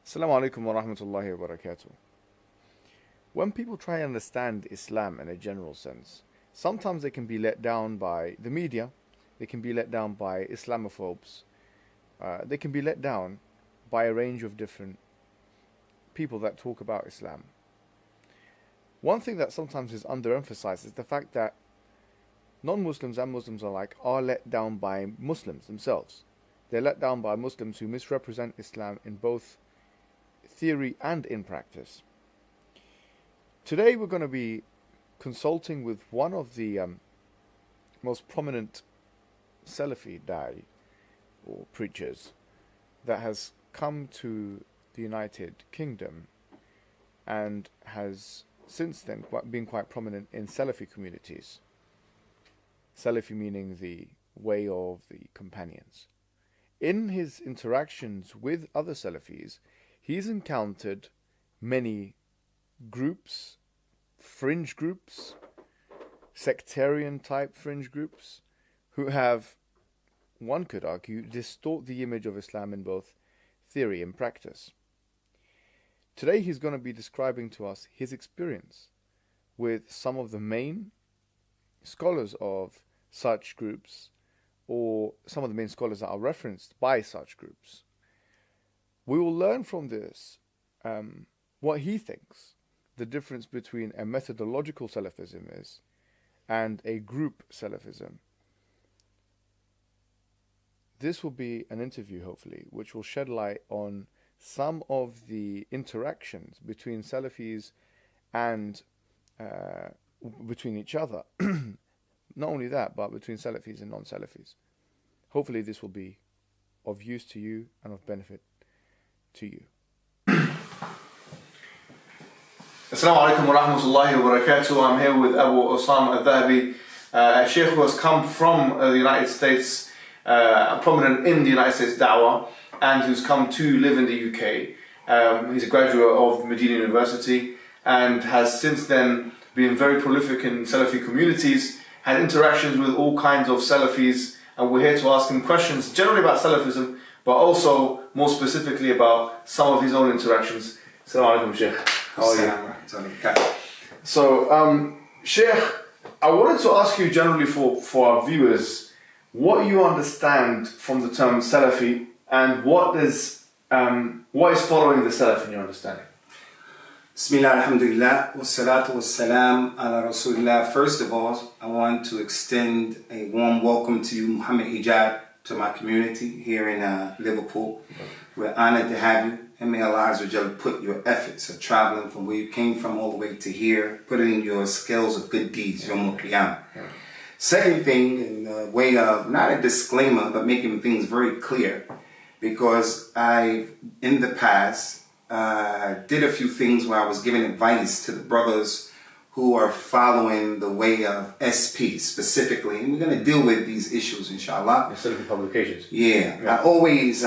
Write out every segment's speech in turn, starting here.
Assalamu alaikum wa rahmatullahi wa barakatuh. When people try and understand Islam in a general sense, sometimes they can be let down by the media, they can be let down by Islamophobes, they can be let down by a range of different people that talk about Islam. One thing that sometimes is underemphasized is the fact that non-Muslims and Muslims alike are let down by Muslims themselves. They're let down by Muslims who misrepresent Islam in both theory and in practice. Today we're going to be consulting with one of the most prominent Salafi da'i or preachers that has come to the United Kingdom and has since then been quite prominent in Salafi communities. Salafi meaning the way of the companions. In his interactions with other Salafis, he's encountered many groups, fringe groups, sectarian type fringe groups, who have, one could argue, distort the image of Islam in both theory and practice. Today he's going to be describing to us his experience with some of the main scholars of such groups, or some of the main scholars that are referenced by such groups. We will learn from this what he thinks the difference between a methodological Salafism is and a group Salafism. This will be an interview, hopefully, which will shed light on some of the interactions between Salafis and between each other. Not only that, but between Salafis and non-Salafis. Hopefully this will be of use to you and of benefit to you. Assalamu alaikum wa rahmatullahi wa barakatuh. I'm here with Abu Usama al-Dhahabi, a sheikh who has come from the United States, prominent in the United States da'wah, and who's come to live in the UK. He's a graduate of Medina University and has since then been very prolific in Salafi communities, had interactions with all kinds of Salafis, and we're here to ask him questions generally about Salafism, but also more specifically about some of his own interactions. Assalamu alaikum, Sheikh. How are you? So, Sheikh, I wanted to ask you generally for our viewers, what you understand from the term Salafi, and what is following the Salaf in your understanding? Bismillah, alhamdulillah, wassalatu wassalam ala rasulillah. First of all, I want to extend a warm welcome to you, Muhammad Hijab, to my community here in Liverpool. We're honored to have you, and may Allah Azza wa Jalla put your efforts of traveling from where you came from all the way to here, put in your skills of good deeds, Yawm al-Qiyamah. Second thing, in the way of, not a disclaimer, but making things very clear, because I, in the past, did a few things where I was giving advice to the brothers who are following the way of SP specifically, and we're going to deal with these issues, inshallah. Instead of the publications. Yeah. I always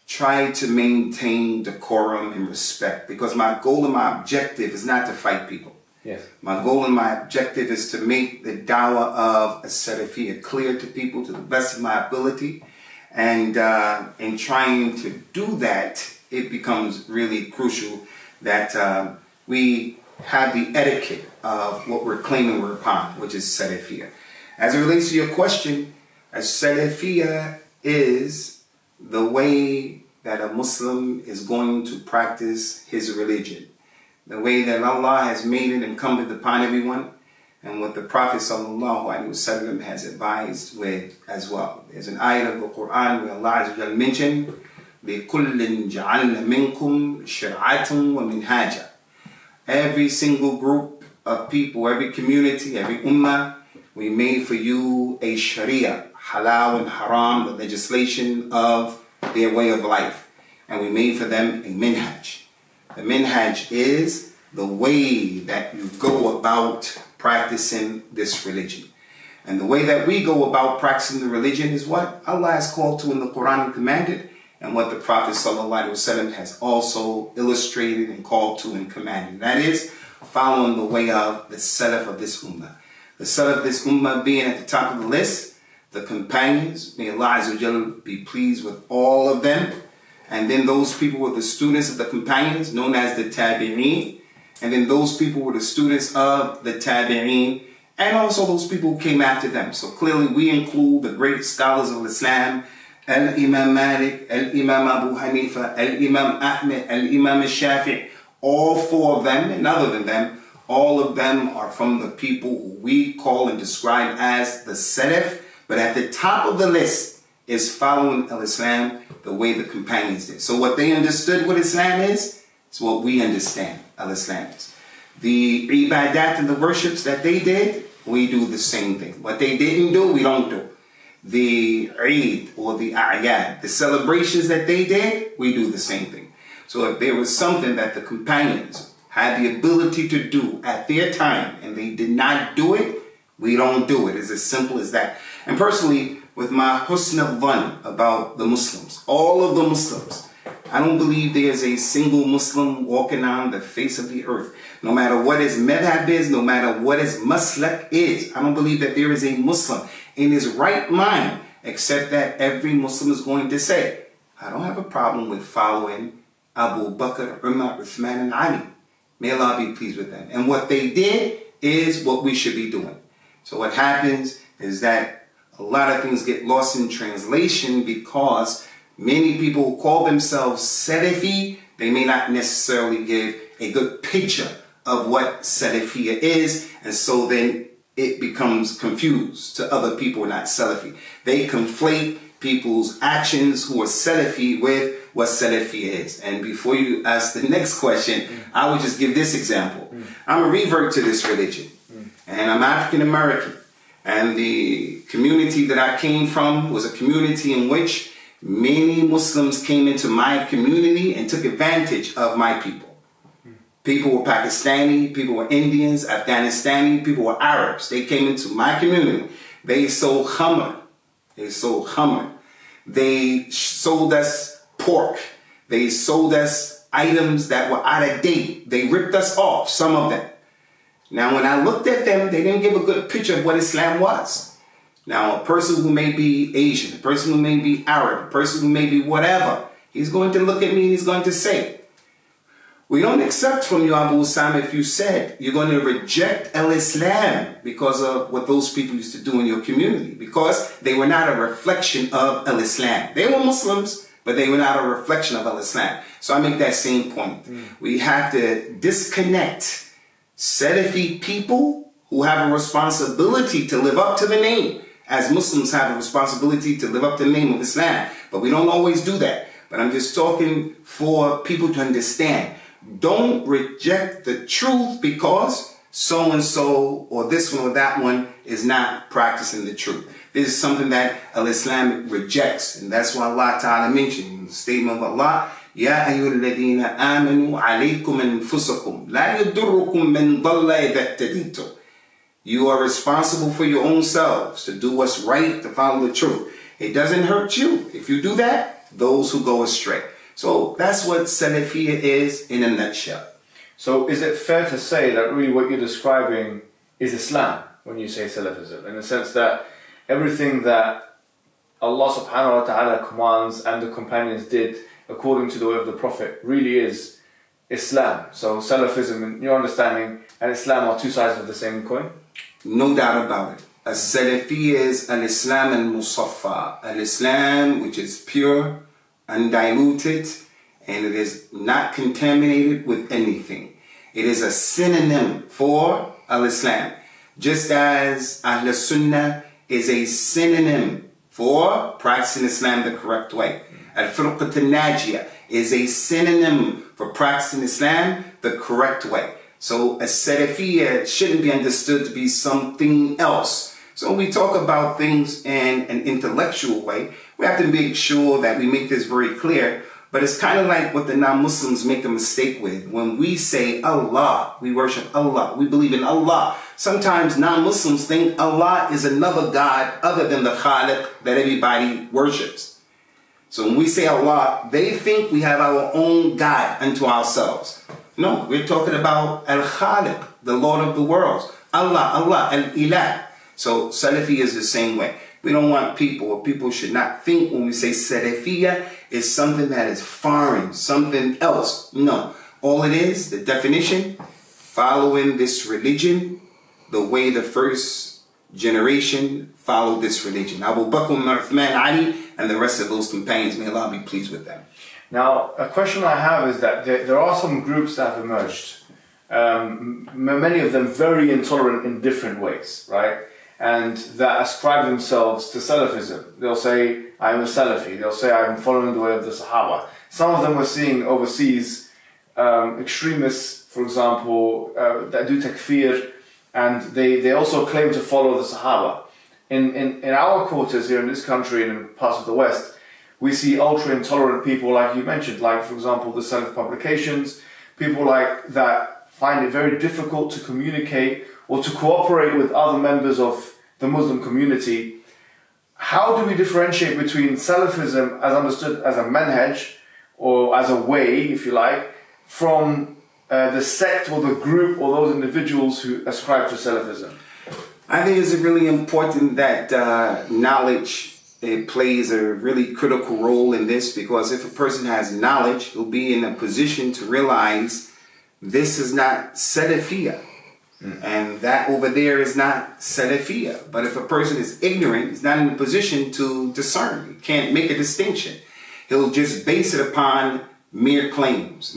try to maintain decorum and respect, because my goal and my objective is not to fight people. Yes. My goal and my objective is to make the dawah of a Salafiyya clear to people to the best of my ability, and in trying to do that, it becomes really crucial that we have the etiquette of what we're claiming we're upon, which is Salafiyya. As it relates to your question, a Salafiyya is the way that a Muslim is going to practice his religion, the way that Allah has made it incumbent upon everyone, and what the Prophet ﷺ has advised with as well. There's an ayah of the Quran where Allah Azza wa Jalla mentioned, لِكُلٍّ جَعَلْنَا مِنْكُمْ شِرْعَةً وَمِنْهَاجًا. Every single group of people, every community, every ummah, we made for you a sharia, halal and haram, the legislation of their way of life. And we made for them a minhaj. The minhaj is the way that you go about practicing this religion. And the way that we go about practicing the religion is what Allah has called to in the Quran and commanded, and what the Prophet ﷺ has also illustrated and called to and commanded. That is, following the way of the Salaf of this ummah. The Salaf of this ummah being at the top of the list, the companions, may Allah Azza wa Jalla be pleased with all of them, And then those people were the students of the companions, known as the tabi'een. And then those people were the students of the tabi'een, and also those people who came after them. So clearly we include the great scholars of Islam, Al-Imam Malik, Al-Imam Abu Hanifa, Al-Imam Ahmed, Al-Imam Shafi'i. All four of them, and other than them, all of them are from the people who we call and describe as the Salaf. But at the top of the list is following Al-Islam the way the companions did. So what they understood what Islam is what we understand Al-Islam is. The ibadat and the worships that they did, we do the same thing. What they didn't do, we don't do. The Eid or the A'yad, the celebrations that they did, we do the same thing. So if there was something that the companions had the ability to do at their time and they did not do it, we don't do it. It's as simple as that. And personally, with my husn al-dhan about the Muslims, all of the Muslims, I don't believe there's a single Muslim walking on the face of the earth. No matter what his madhab is, no matter what his maslak is, I don't believe that there is a Muslim in his right mind, except that every Muslim is going to say, I don't have a problem with following Abu Bakr, Umar, Uthman, and Ali. May Allah be pleased with them. And what they did is what we should be doing. So what happens is that a lot of things get lost in translation because many people who call themselves Salafi, they may not necessarily give a good picture of what Salafiyya is, and so then it becomes confused to other people who are not Salafi. They conflate people's actions who are Salafi with what Salafiyya is. And before you ask the next question, I would just give this example. I'm a revert to this religion, and I'm African American, and the community that I came from was a community in which many Muslims came into my community and took advantage of my people. People were Pakistani, people were Indians, Afghanistani, people were Arabs. They came into my community. They sold Hummer. They sold us pork. They sold us items that were out of date. They ripped us off, some of them. Now, when I looked at them, they didn't give a good picture of what Islam was. Now, a person who may be Asian, a person who may be Arab, a person who may be whatever, he's going to look at me and he's going to say, we don't accept from you, Abu Usama, if you said you're going to reject Al-Islam because of what those people used to do in your community, because they were not a reflection of Al-Islam. They were Muslims, but they were not a reflection of Al-Islam. So I make that same point. We have to disconnect Salafi people who have a responsibility to live up to the name, as Muslims have a responsibility to live up to the name of Islam. But we don't always do that. But I'm just talking for people to understand. Don't reject the truth because so-and-so or this one or that one is not practicing the truth. This is something that Al-Islam rejects. And that's why Allah Ta'ala mentioned in the statement of Allah, يَا أَيُّهَا الَّذِينَ آمَنُوا عَلَيْكُمْ أَنفُسَكُمْ لَا يَضُرُّكُمْ مَنْ ضَلَّ إِذَا اهْتَدَيْتُمْ. You are responsible for your own selves to do what's right, to follow the truth. It doesn't hurt you. If you do that, those who go astray. So that's what Salafiyya is in a nutshell. So is it fair to say that really what you're describing is Islam when you say Salafism, in the sense that everything that Allah subhanahu wa ta'ala commands and the companions did according to the way of the Prophet really is Islam? So Salafism, in your understanding, and Islam are two sides of the same coin? No doubt about it. As-Salafiyya is al-Islam al-Musaffa, al-Islam which is pure, undiluted, and it is not contaminated with anything. It is a synonym for al-Islam, just as Ahl Sunnah is a synonym for practicing Islam the correct way. Al-Firqat al-Najiyah is a synonym for practicing Islam the correct way. So a Salafiyya shouldn't be understood to be something else. So when we talk about things in an intellectual way, we have to make sure that we make this very clear. But it's kind of like what the non-Muslims make a mistake with. When we say Allah, we worship Allah, we believe in Allah. Sometimes non-Muslims think Allah is another God other than the Khaliq that everybody worships. So when we say Allah, they think we have our own God unto ourselves. No, we're talking about Al-Khaliq, the Lord of the worlds. Allah, Al-Ilah. So Salafi is the same way. We don't want people, or people should not think when we say Salafiyya is something that is foreign, something else. No. All it is, the definition, following this religion the way the first generation followed this religion. Abu Bakr, Uthman, Ali, and the rest of those companions, may Allah be pleased with them. Now, a question I have is that there are some groups that have emerged, many of them very intolerant in different ways, right? And that ascribe themselves to Salafism. They'll say, I'm a Salafi. They'll say, I'm following the way of the Sahaba. Some of them we're seeing overseas, extremists, for example, that do takfir, and they also claim to follow the Sahaba. In our quarters here in this country and in parts of the West, we see ultra-intolerant people like you mentioned, like, for example, the Salaf publications, people like that find it very difficult to communicate or to cooperate with other members of the Muslim community. How do we differentiate between Salafism as understood as a manhaj, or as a way, if you like, from the sect or the group or those individuals who ascribe to Salafism? I think it's really important that knowledge plays a really critical role in this, because if a person has knowledge, he'll be in a position to realize this is not Salafiyya. And that over there is not Salafiyya. But if a person is ignorant, he's not in a position to discern. He can't make a distinction. He'll just base it upon mere claims.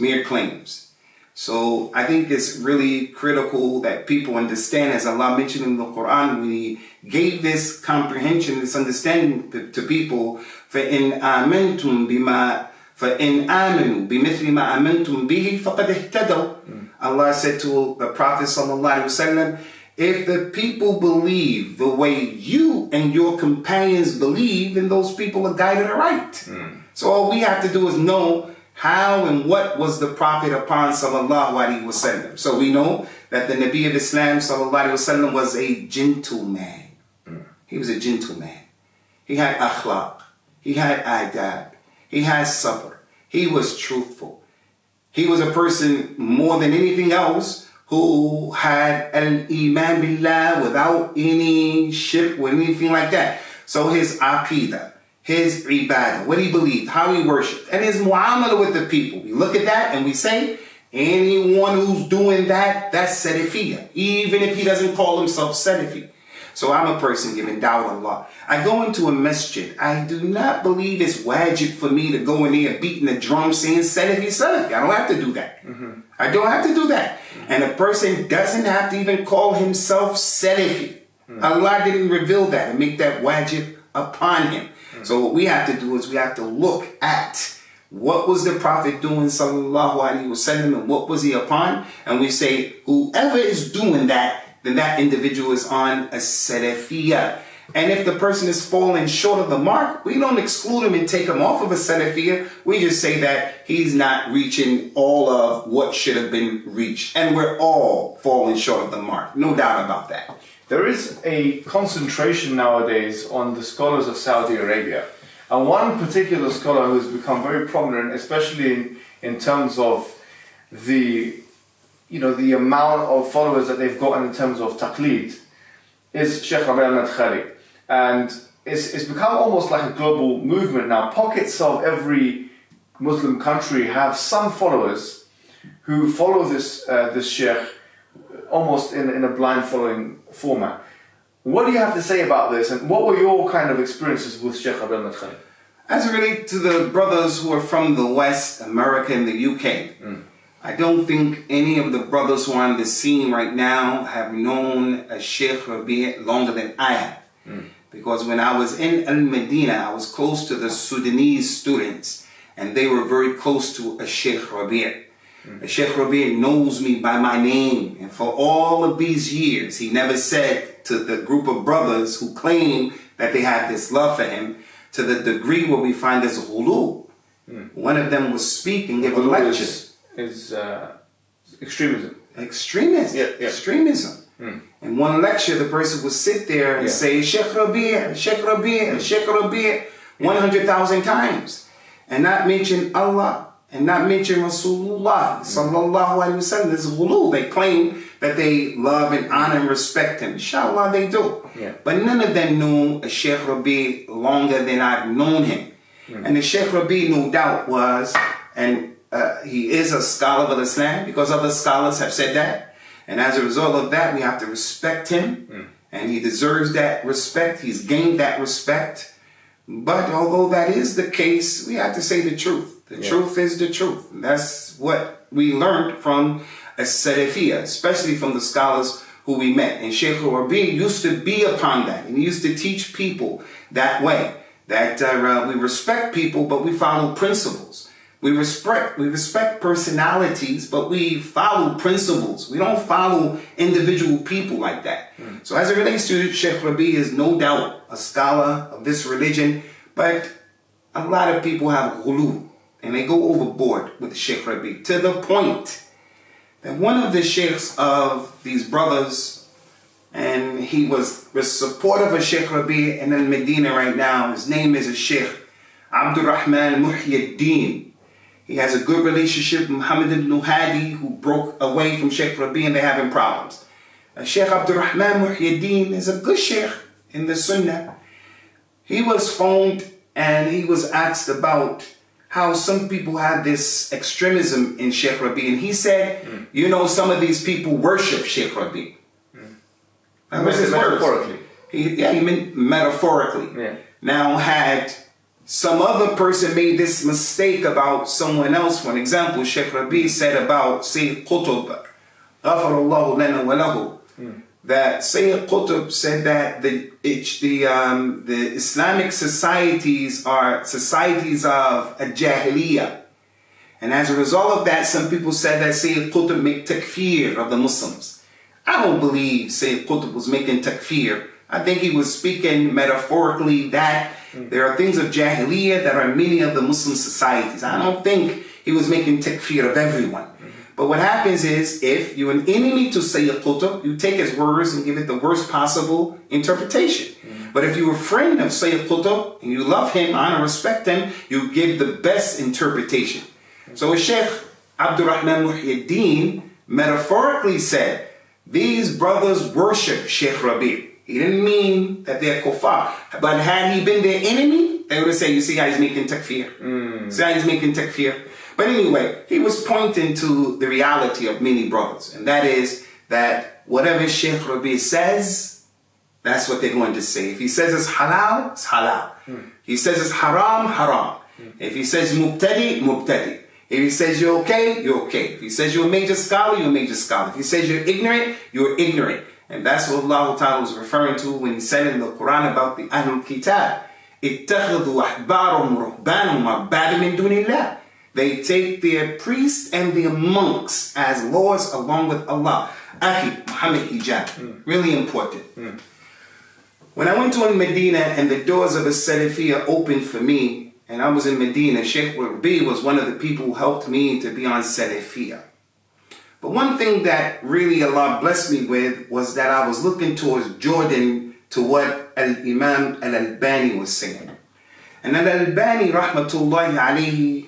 So I think it's really critical that people understand, as Allah mentioned in the Quran, when He gave this comprehension, this understanding to people, فَإِنْ آمَنْتُمْ بِمِثْلِ مَا آمَنْتُمْ بِهِ فَقَدْ اهْتَدَوْا. Allah said to the Prophet ﷺ, if the people believe the way you and your companions believe, then those people are guided aright. So all we have to do is know how and what was the Prophet upon sallallahu alaihi wasallam. So we know that the Nabi of Islam sallallahu alaihi wasallam was a gentleman. He was a gentleman. He had akhlaq. He had adab. He had sabr. He was truthful. He was a person more than anything else who had al-iman billah without any shirk or anything like that. So his aqidah, his ibadah, what he believed, how he worshipped, and his muamala with the people. We look at that and we say, anyone who's doing that, that's Salafiyya, even if he doesn't call himself Salafi. So I'm a person giving dawah to Allah. I go into a masjid. I do not believe it's wajib for me to go in there beating the drum saying Salafi, Salafi. I don't have to do that. I don't have to do that. And a person doesn't have to even call himself Salafi. Allah didn't reveal that and make that wajib upon him. So what we have to do is we have to look at what was the Prophet doing, sallallahu alaihi wasallam, and what was he upon? And we say, whoever is doing that, then that individual is on a Salafiyya. And if the person is falling short of the mark, we don't exclude him and take him off of a Salafiyya. We just say that he's not reaching all of what should have been reached. And we're all falling short of the mark. No doubt about that. There is a concentration nowadays on the scholars of Saudi Arabia. And one particular scholar who has become very prominent, especially in terms of the amount of followers that they've gotten in terms of taqleed, is Sheikh Rabi' al-Madkhali. And it's become almost like a global movement now. Pockets of every Muslim country have some followers who follow this Sheikh almost in a blind following format. What do you have to say about this, and what were your kind of experiences with Sheikh Rabi' al-Madkhali? As it relates to the brothers who are from the West, America and the UK, I don't think any of the brothers who are on the scene right now have known a Sheikh Rabi' longer than I have. Because when I was in Al-Medina, I was close to the Sudanese students, and they were very close to a Sheikh Rabi'. Sheikh Rabi' knows me by my name, and for all of these years, he never said to the group of brothers who claim that they had this love for him, to the degree where we find this ghulu. One of them was speaking, gave a lecture. Is extremism. Extremism. In one lecture, the person would sit there and say, Sheikh Rabi', Sheikh Rabi', Sheikh Rabi', 100,000 times, and not mention Allah, and not mention Rasulullah sallallahu alaihi wasallam. This is ghulu. They claim that they love and honor and respect him. Inshallah, they do. Yeah. But none of them knew Sheikh Rabi longer than I've known him. And the Sheikh Rabi, no doubt, was, and he is a scholar of Islam, because other scholars have said that. And as a result of that, we have to respect him. And he deserves that respect. He's gained that respect. But although that is the case, we have to say the truth. The truth is the truth. And that's what we learned from As-Salafiyya, especially from the scholars who we met. And Sheikh Rabi used to be upon that. And he used to teach people that way. That we respect people, but we follow principles. We respect personalities, but we follow principles. We don't follow individual people like that. So as it relates to Sheikh Rabi, is no doubt a scholar of this religion, but a lot of people have ghulu, and they go overboard with Sheikh Rabi, to the point that one of the sheikhs of these brothers, and he was supportive of Sheikh Rabi in Medina right now. His name is Sheikh Abdurrahman Muhyiddin. He has a good relationship with Muhammad ibn Hadi, who broke away from Sheikh Rabi and they're having problems. Sheikh Abdurrahman Muhyiddin is a good sheikh in the Sunnah. He was phoned and he was asked about how some people have this extremism in Sheikh Rabi. And he said, you know, some of these people worship Sheikh Rabi. That was his metaphorically. He meant metaphorically. Yeah. Now, had some other person made this mistake about someone else, for an example, Sheikh Rabi said about Sayyid Qutb, Ghafarallahu lana wa lahu, that Sayyid Qutb said that the Islamic societies are societies of a jahiliyyah. And as a result of that, some people said that Sayyid Qutb make takfir of the Muslims. I don't believe Sayyid Qutb was making takfir. I think he was speaking metaphorically that there are things of jahiliyyah that are many of the Muslim societies. I don't think he was making takfir of everyone. But what happens is, if you're an enemy to Sayyid Qutb, you take his words and give it the worst possible interpretation. But if you're a friend of Sayyid Qutb and you love him, honor, respect him, you give the best interpretation. So Sheikh Abdurrahman Muhyiddin metaphorically said, these brothers worship Sheikh Rabi. He didn't mean that they're kuffar. But had he been their enemy, they would have said, you see how he's making takfir? See how he's making takfir? But anyway, he was pointing to the reality of many brothers. And that is that whatever Sheikh Rabi says, that's what they're going to say. If he says it's halal, it's halal. He says it's haram, haram. If he says mubtadi, mubtadi. If he says you're okay, you're okay. If he says you're a major scholar, you're a major scholar. If he says you're ignorant, you're ignorant. And that's what Allah Ta'ala was referring to when he said in the Quran about the Ahlul Kitab. اتَّخَذُوا أَحْبَارُهُمْ رُهْبَانُهُمْ أَرْبَابًا مِنْ دُونِ اللَّهِ. They take their priests and their monks as lords along with Allah. Akhi, Muhammad Hijab. Really important. When I went to Medina and the doors of the Salafiyya opened for me, and I was in Medina, Sheikh Rabi was one of the people who helped me to be on Salafiyya. But one thing that really Allah blessed me with was that I was looking towards Jordan to what Al-Imam Al-Albani was saying. And Al-Albani, rahmatullahi alayhi,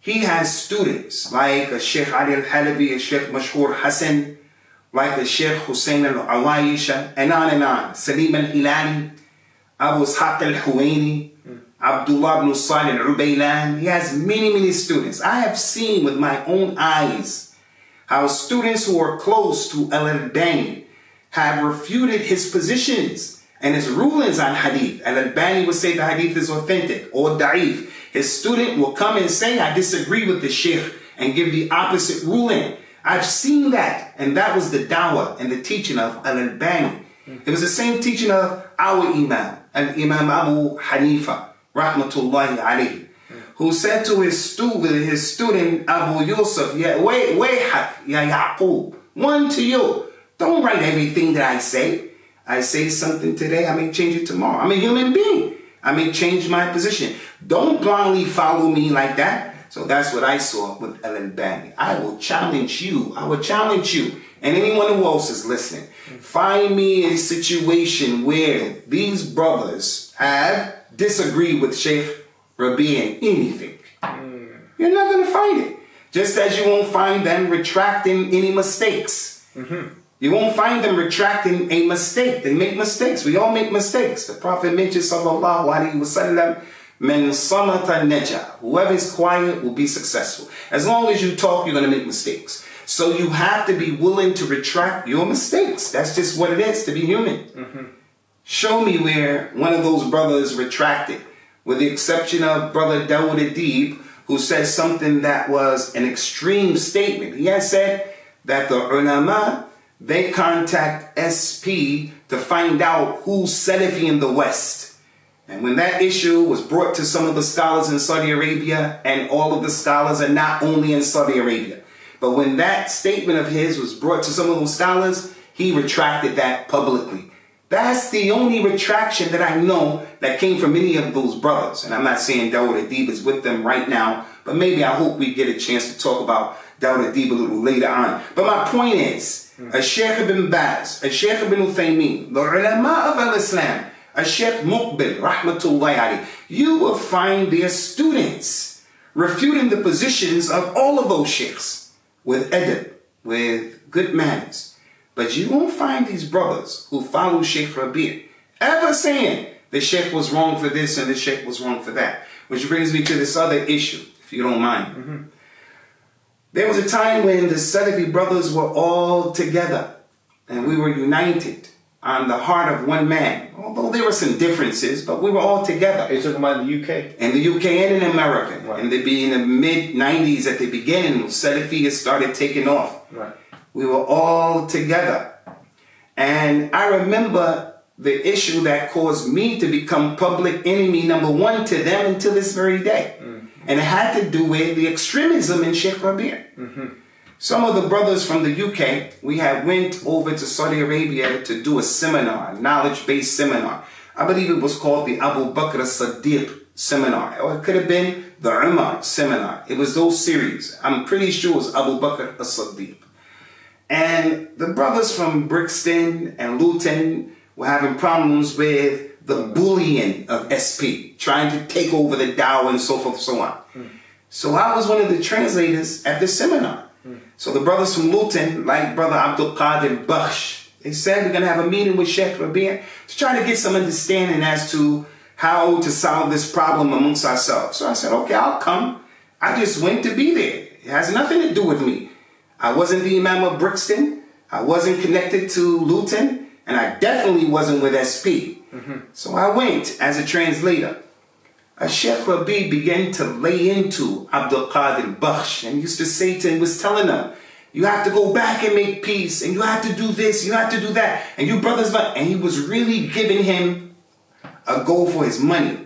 he has students like Sheikh Ali Al-Halabi, Sheikh Mashhur Hassan, like the Sheikh Hussein Al-Awaisha, and on, Salim Al-Hilali, Abu Ishaq Al-Huwaini, Abdullah ibn Salih Al-Ubaylan. He has many students. I have seen with my own eyes how students who are close to Al-Albani have refuted his positions and his rulings on hadith. Al-Albani would say the hadith is authentic or da'if. His student will come and say, I disagree with the sheikh, and give the opposite ruling. I've seen that, and that was the dawah and the teaching of Al-Albani. It was the same teaching of our Imam, Al-Imam Abu Hanifa, rahmatullahi alayhi, who said to his student Abu Yusuf, wayhak ya Yaqub, one to you, don't write everything that I say. I say something today, I may change it tomorrow. I'm a human being. I may change my position. Don't blindly follow me like that. So that's what I saw with Al-Albani. I will challenge you. I will challenge you. And anyone who else is listening. Find me a situation where these brothers have disagreed with Sheikh Rabi in anything. You're not going to find it. Just as you won't find them retracting any mistakes. You won't find them retracting a mistake. They make mistakes. We all make mistakes. The Prophet mentioned, sallallahu alaihi wasallam, "Men samata naja." Whoever is quiet will be successful. As long as you talk, you're going to make mistakes. So you have to be willing to retract your mistakes. That's just what it is to be human. Show me where one of those brothers retracted, with the exception of Brother Dawood Adib, who said something that was an extreme statement. He has said that the ulama, they contact SP to find out who's Salafi in the West. And when that issue was brought to some of the scholars in Saudi Arabia, and all of the scholars are not only in Saudi Arabia, but when that statement of his was brought to some of those scholars, he retracted that publicly. That's the only retraction that I know that came from any of those brothers. And I'm not saying Dawood Adib is with them right now, but maybe I hope we get a chance to talk about Dawood Adib a little later on. But my point is, a Sheikh ibn Baz, a Sheikh ibn Uthaymeen, the ulama of al-Islam, a Sheikh Muqbil, rahmatullahi alayhi, you will find their students refuting the positions of all of those sheikhs with adab, with good manners. But you won't find these brothers who follow Sheikh Rabi' ever saying the Sheikh was wrong for this and the Sheikh was wrong for that. Which brings me to this other issue, if you don't mind. There was a time when the Salafi brothers were all together and we were united on the heart of one man. Although there were some differences, but we were all together. Are you talking about in the UK? In the UK and in America. Right. And they'd be in the mid-90s at the beginning, Salafi started taking off. Right. We were all together. And I remember the issue that caused me to become public enemy number one to them until this very day. And it had to do with the extremism in Sheikh Rabi'. Some of the brothers from the UK, we had went over to Saudi Arabia to do a seminar, a knowledge-based seminar. I believe it was called the Abu Bakr as-Siddiq seminar, or it could have been the Umar seminar. It was those series. I'm pretty sure it was Abu Bakr as-Siddiq. And the brothers from Brixton and Luton were having problems with the bullying of SP, trying to take over the dawah and so forth and so on. So I was one of the translators at the seminar. So the brothers from Luton, like Brother Abdul Qadir Bakhsh, they said we're going to have a meeting with Sheikh Rabi' to try to get some understanding as to how to solve this problem amongst ourselves. So I said, okay, I'll come. I just went to be there. It has nothing to do with me. I wasn't the Imam of Brixton. I wasn't connected to Luton. And I definitely wasn't with SP. So I went as a translator. Sheikh Rabi began to lay into Abdul Qadir Bakhsh and used to say to him, was telling him, you have to go back and make peace, and you have to do this, you have to do that, and you brothers, and he was really giving him a go for his money.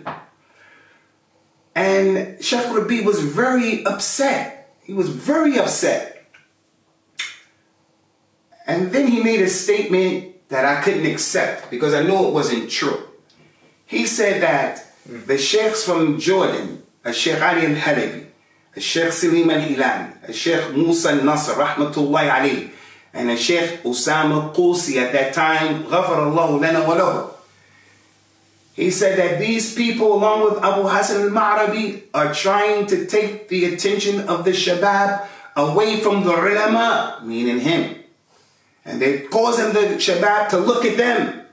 And Sheikh Rabi was very upset. He was very upset. And then he made a statement that I couldn't accept because I know it wasn't true. He said that the sheikhs from Jordan, Sheikh Ali al-Halabi, Sheikh Salim al-Hilali, Sheikh Musa al-Nasr, rahmatullahi alayhi, and Sheikh Usama Qusi at that time, ghafarallahu lana wa lahu. He said that these people, along with Abu Hassan al-Ma'rabi, are trying to take the attention of the Shabab away from the ulama, meaning him. And they're causing the Shabab to look at them.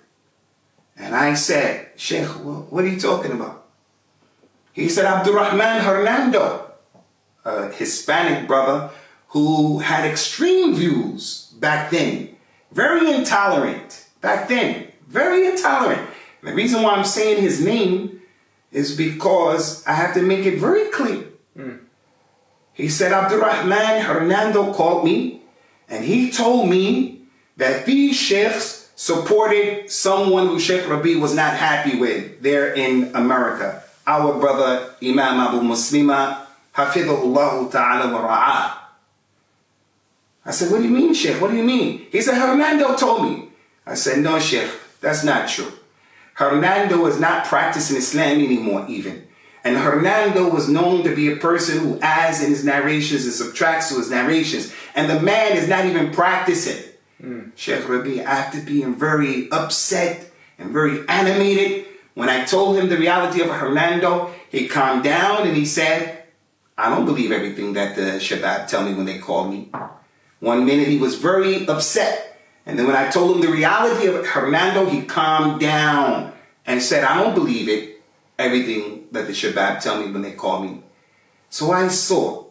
And I said, Sheikh, what are you talking about? He said, Abdurrahman Hernando, a Hispanic brother who had extreme views back then. Very intolerant back then. Very intolerant. And the reason why I'm saying his name is because I have to make it very clear. He said, Abdurrahman Hernando called me and he told me that these sheikhs supported someone who Sheikh Rabi was not happy with there in America. Our brother Imam Abu Muslima, hafidhahullah ta'ala wa ra'ah. I said, what do you mean, Sheikh? What do you mean? He said, Hernando told me. I said, no, Sheikh, that's not true. Hernando is not practicing Islam anymore even. And Hernando was known to be a person who adds in his narrations and subtracts to his narrations. And the man is not even practicing. Sheikh Rabi, after being very upset and very animated, when I told him the reality of Hernando, he calmed down and he said, I don't believe everything that the Shabab tell me when they call me. One minute he was very upset. And then when I told him the reality of it, Hernando, he calmed down and said, I don't believe it, everything that the Shabab tell me when they call me. So I saw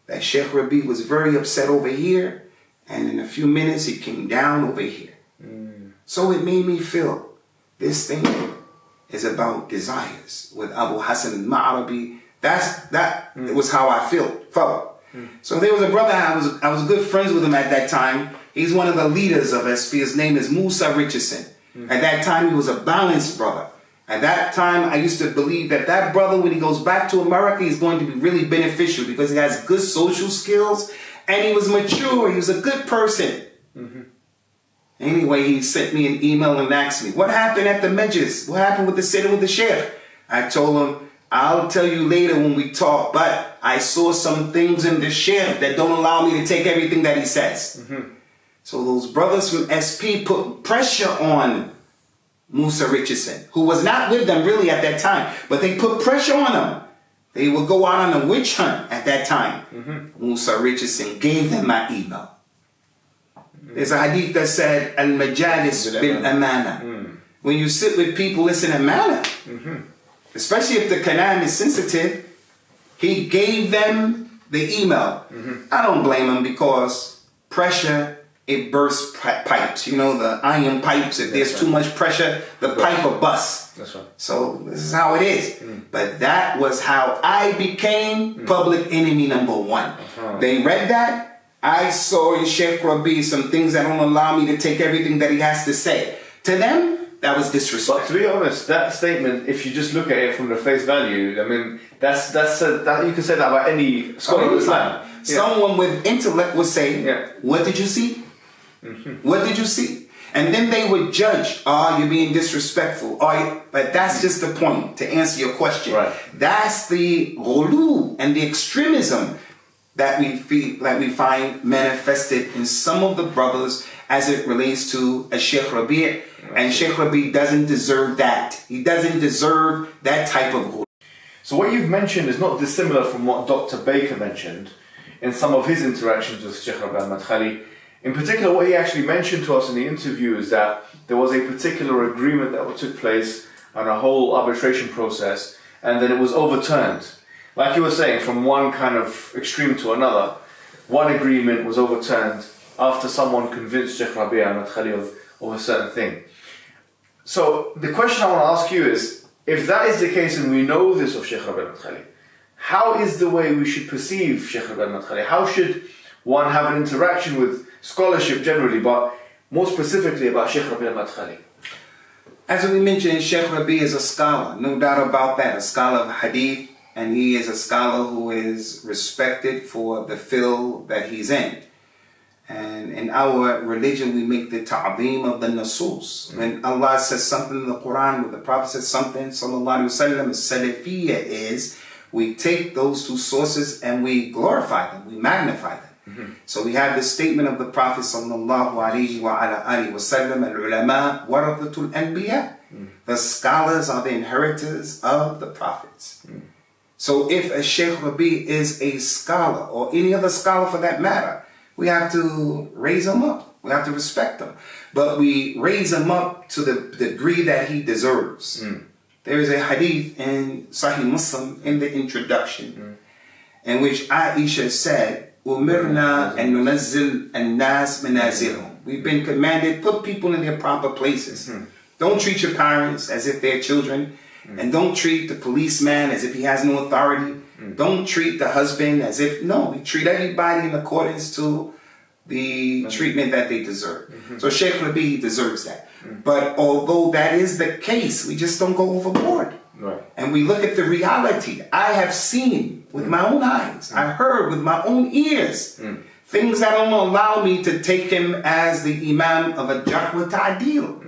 that Sheikh Rabi was very upset over here, and in a few minutes he came down over here. So it made me feel this thing is about desires. With Abu Hassan al-Ma'arabi, that was how I felt. So there was a brother, I was good friends with him at that time. He's one of the leaders of SP. His name is Musa Richardson. At that time, he was a balanced brother. At that time, I used to believe that that brother, when he goes back to America, he's going to be really beneficial because he has good social skills and he was mature. He was a good person. Anyway, he sent me an email and asked me, what happened at the Majlis? What happened with the sitting with the Sheikh? I told him, I'll tell you later when we talk, but I saw some things in the Sheikh that don't allow me to take everything that he says. So those brothers from SP put pressure on Musa Richardson, who was not with them really at that time, but they put pressure on him. They would go out on a witch hunt at that time. Musa Richardson gave them my email. There's a hadith that said, Al-Majalis bil-amana. When you sit with people, it's an amana. Especially if the Quran is sensitive. He gave them the email. I don't blame him because pressure, it bursts pipes. You know, the iron pipes, if there's too much pressure, the pipe will bust. That's right. So this is how it is. But that was how I became public enemy number one. They read that. I saw in Sheikh Rabi some things that don't allow me to take everything that he has to say. To them, that was disrespect. But to be honest, that statement, if you just look at it from the face value, I mean, that you can say that about any scholar of Islam. Someone with intellect would say, what did you see? What did you see? And then they would judge, you're being disrespectful. But that's just the point, to answer your question. Right. That's the ghulu and the extremism that we find manifested in some of the brothers as it relates to a Sheikh Rabi'. And Sheikh Rabi' doesn't deserve that. He doesn't deserve that type of ghulu. So what you've mentioned is not dissimilar from what Dr. Baker mentioned in some of his interactions with Sheikh Rabi' al-Madkhali. In particular, what he actually mentioned to us in the interview is that there was a particular agreement that took place on a whole arbitration process, and then it was overturned. Like you were saying, from one kind of extreme to another, one agreement was overturned after someone convinced Sheikh Rabi' al-Madkhali of a certain thing. So the question I want to ask you is, if that is the case and we know this of Sheikh Rabi' al-Madkhali, how is the way we should perceive Sheikh Rabi' al-Madkhali? How should one have an interaction with scholarship generally, but more specifically about Sheikh Rabi' al-Madkhali? As we mentioned, Sheikh Rabi' is a scholar, no doubt about that, a scholar of hadith, and he is a scholar who is respected for the field that he's in. And in our religion, we make the ta'zeem of the nusus. When Allah says something in the Quran, when the Prophet says something, sallallahu alayhi wa sallam, salafiyya is, we take those two sources and we glorify them, we magnify them. So we have the statement of the Prophet sallallahu alayhi wa sallam, al-ulama warathatul anbiya. The scholars are the inheritors of the prophets. So if a Sheikh Rabi' is a scholar, or any other scholar for that matter, we have to raise him up. We have to respect him. But we raise him up to the degree that he deserves. There is a hadith in Sahih Muslim in the introduction in which Aisha said, Umirna an nunazzil an-nas manazilhum. We've been commanded, put people in their proper places. Don't treat your parents as if they're children. And don't treat the policeman as if he has no authority. Don't treat the husband as if, no, we treat everybody in accordance to the treatment that they deserve. So Sheikh Rabi' deserves that. But although that is the case, we just don't go overboard. And we look at the reality. I have seen with my own eyes, I heard with my own ears, things that don't allow me to take him as the imam of a jarh wa ta'deel.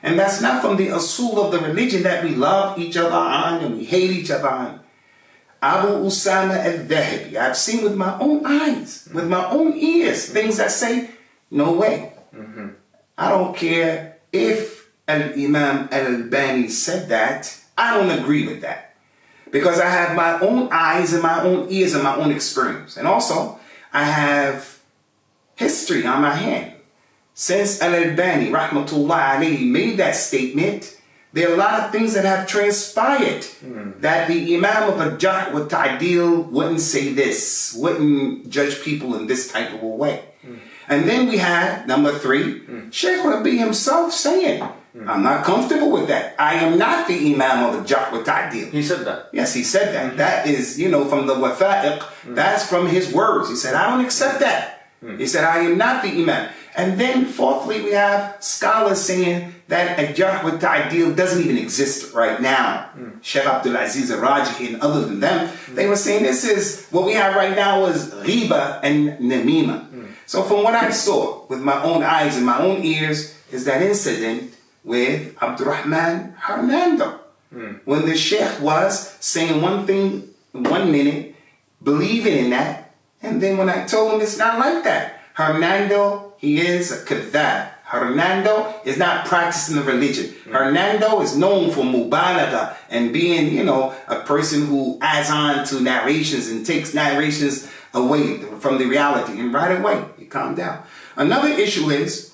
And that's not from the usul of the religion that we love each other on and we hate each other on. Abu Usama al-Dhahabi, I've seen with my own eyes, with my own ears, things that say, no way. I don't care if Al-Imam Al-Albani said that, I don't agree with that. Because I have my own eyes and my own ears and my own experience. And also, I have history on my hand. Since Al-Albani, rahmatullah alayhi, made that statement, there are a lot of things that have transpired that the Imam of al-Jarh wa Ta'dil wouldn't say this, wouldn't judge people in this type of a way. And then we had, number 3, Sheikh Rabi himself saying, I'm not comfortable with that. I am not the Imam of al-Jarh wa Ta'dil. He said that? Yes, he said that. That is, from the Watha'iq, that's from his words. He said, I don't accept that. He said, I am not the Imam. And then fourthly, we have scholars saying that al-Jarh wa Ta'dil doesn't even exist right now. Sheikh Abdul Aziz al-Rajihi and other than them, they were saying this is, what we have right now is ghiba and namima. So from what I saw with my own eyes and my own ears is that incident with Abdurrahman Hernando. When the Sheikh was saying one thing 1 minute, believing in that, and then when I told him it's not like that. Hernando, he is a kadhab. Hernando is not practicing the religion. Hernando is known for mubalaga and being, a person who adds on to narrations and takes narrations away from the reality. And right away, he calmed down. Another issue is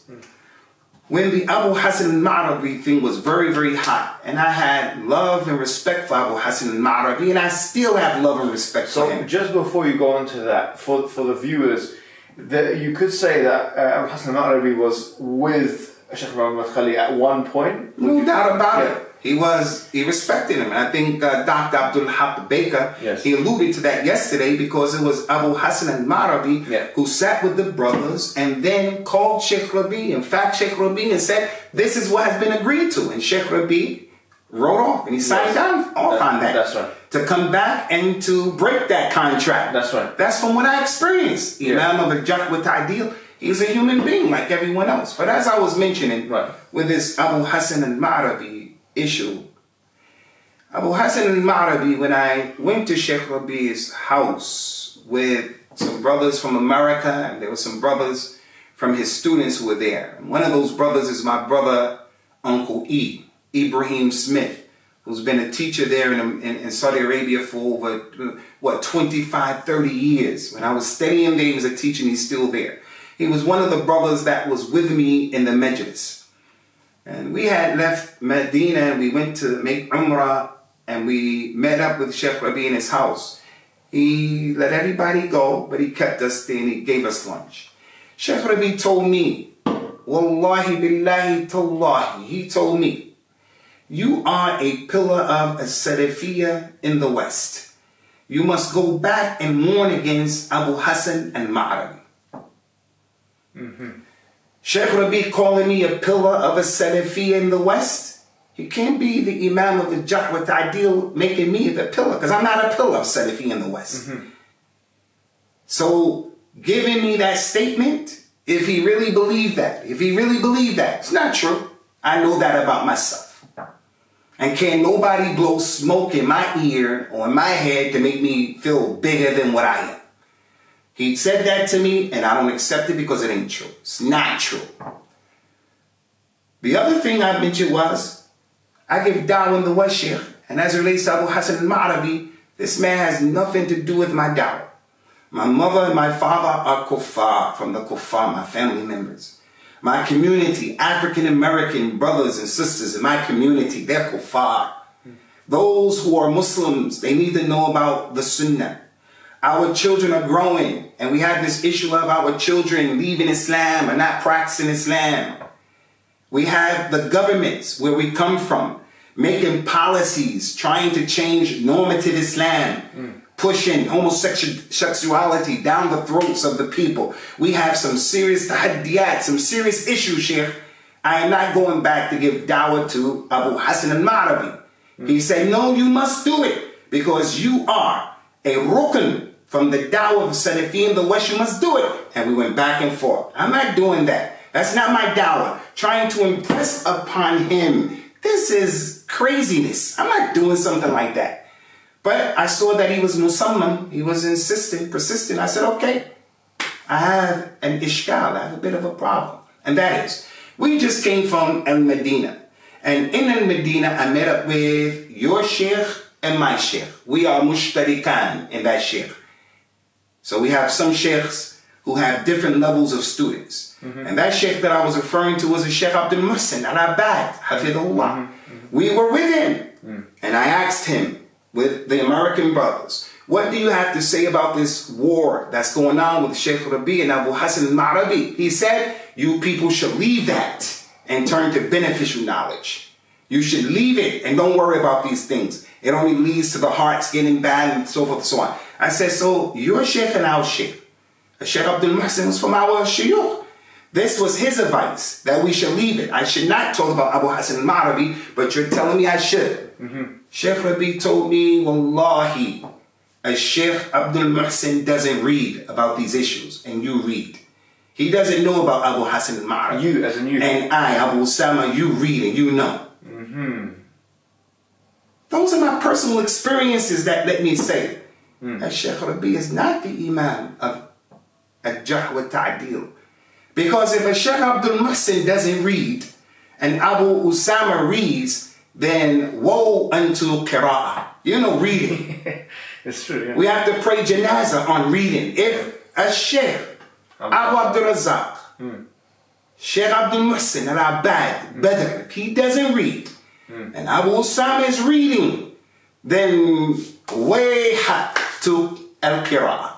when the Abu Hassan al-Ma'rabi thing was very, very hot, and I had love and respect for Abu Hassan al-Ma'rabi, and I still have love and respect for him. So just before you go on to that, for the viewers, you could say that Abu Hassan al-Ma'rabi was with Sheikh Muhammad Khali at one point. No doubt about it. He respected him. And I think Dr. Abdul Haq Baker, he alluded to that yesterday because it was Abu Hassan al-Ma'rabi who sat with the brothers and then called Sheikh Rabi, in fact, Sheikh Rabi, and said, this is what has been agreed to. And Sheikh Rabi wrote off and he signed off on that. That's right. To come back and to break that contract. That's right. That's from what I experienced. Imam of al-Jarh wa Ta'dil, he's a human being like everyone else. But as I was mentioning, with this Abu Hassan al-Ma'rabi issue, Abu Hassan al-Ma'rabi, when I went to Sheikh Rabi's house with some brothers from America, and there were some brothers from his students who were there. And one of those brothers is my brother, Uncle Ibrahim Smith, who's been a teacher there in Saudi Arabia for over, 25, 30 years. When I was studying there, he was a teacher and he's still there. He was one of the brothers that was with me in the Majlis. And we had left Medina and we went to make Umrah and we met up with Sheikh Rabi in his house. He let everybody go, but he kept us there and he gave us lunch. Sheikh Rabi told me, Wallahi billahi tallahi, he told me, you are a pillar of a Salafiyya in the West. You must go back and mourn against Abu Hassan al-Ma'rabi. Sheikh Rabi calling me a pillar of a Salafiyya in the West? He can't be the Imam of the Jarh wa Ta'dil making me the pillar, because I'm not a pillar of Salafiyya in the West. So giving me that statement, if he really believed that, it's not true. I know that about myself. And can't nobody blow smoke in my ear or in my head to make me feel bigger than what I am. He said that to me, and I don't accept it because it ain't true. It's not true. The other thing I mentioned was, I give da'wah in the West, Sheikh, and as it relates to Abu Hassan al-Ma'rabi, this man has nothing to do with my da'wah. My mother and my father are kuffar, from the kuffar, my family members. My community, African American brothers and sisters in my community, they're kuffar. Those who are Muslims, they need to know about the Sunnah. Our children are growing, and we have this issue of our children leaving Islam or not practicing Islam. We have the governments where we come from making policies, trying to change normative Islam, pushing homosexuality down the throats of the people. We have some serious tahaddiyat, some serious issues, Sheikh. I am not going back to give da'wah to Abu Hassan al-Ma'rabi. He said, no, you must do it because you are a rukn from the da'wah of Salafi in the West. You must do it. And we went back and forth. I'm not doing that. That's not my da'wah. Trying to impress upon him. This is craziness. I'm not doing something like that. But I saw that he was musammam. He was insistent, persistent. I said, okay, I have an ishkal. I have a bit of a problem. And that is, we just came from Al-Medina. And in Al-Medina, I met up with your sheikh and my sheikh. We are mushtarikan in that sheikh. So we have some sheikhs who have different levels of students. And that sheikh that I was referring to was a Sheikh Abdul Muhsin al-Abad, Hafidhullah. We were with him. And I asked him, with the American brothers, what do you have to say about this war that's going on with Sheikh Rabi and Abu Hassan al-Ma'rabi? He said, you people should leave that and turn to beneficial knowledge. You should leave it and don't worry about these things. It only leads to the hearts getting bad and so forth and so on. I said, so your sheikh and our sheikh. Sheikh Abdul Muhsin was from our shuyukh. This was his advice, that we should leave it. I should not talk about Abu Hassan al-Ma'rabi, but you're telling me I should. Sheikh Rabi told me, wallahi, a Sheikh Abdul Muhsin doesn't read about these issues, and you read. He doesn't know about Abu Hassan al-Ma'rabi. You, as in you. And I, Abu Usama, you read and you know. Those are my personal experiences that let me say that Sheikh Rabi is not the Imam of Al-Jarh wa Ta'dil. Because if a Sheikh Abdul Muhsin doesn't read and Abu Usama reads, then woe unto Qira'ah. You know, reading. It's true, yeah. We have to pray janazah on reading. If a Sheikh Abu Abdul Razak, Sheikh Abdul Muhsin al-Abad, Badr, if he doesn't read, and Abu Usama is reading, then way hot to Al-Qira'ah.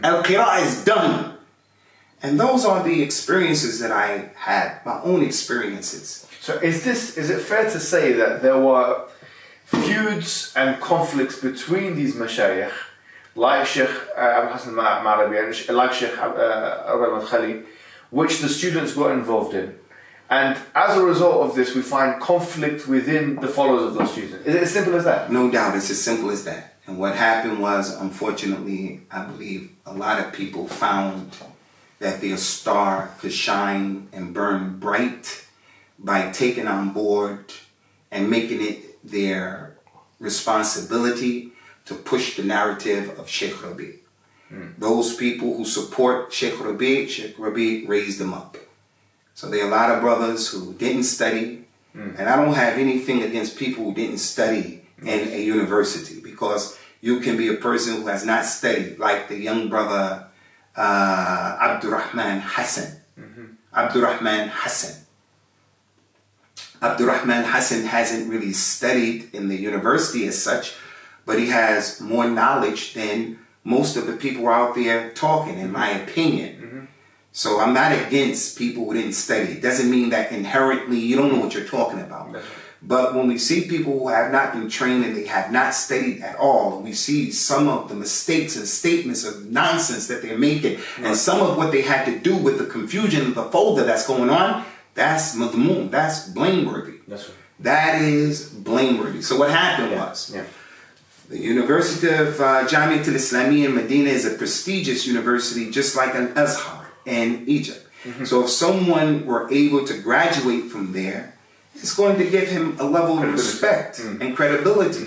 Al-Qira'ah is done. And those are the experiences that I had, my own experiences. So is it fair to say that there were feuds and conflicts between these mashayikh, like Sheikh Abu Hassan al-Ma'rabi and like Sheikh Abu Khadeejites, which the students got involved in? And as a result of this, we find conflict within the followers of those students. Is it as simple as that? No doubt, it's as simple as that. And what happened was, unfortunately, I believe a lot of people found that their star could shine and burn bright by taking on board and making it their responsibility to push the narrative of Sheikh Rabi. Those people who support Sheikh Rabi raised them up. So there are a lot of brothers who didn't study, and I don't have anything against people who didn't study in a university, because you can be a person who has not studied, like the young brother Abdurrahman Hassan. Abdurrahman Hassan hasn't really studied in the university as such, but he has more knowledge than most of the people out there talking, in my opinion. So I'm not against people who didn't study. It doesn't mean that inherently you don't know what you're talking about. But when we see people who have not been trained and they have not studied at all, we see some of the mistakes and statements of nonsense that they're making, and some of what they had to do with the confusion of the folder that's going on, that's madmoon, that's blameworthy. That is blameworthy. So what happened was, the University of Jamiat al-Islamiyya in Medina is a prestigious university, just like an Azhar in Egypt. So if someone were able to graduate from there, it's going to give him a level of respect and credibility.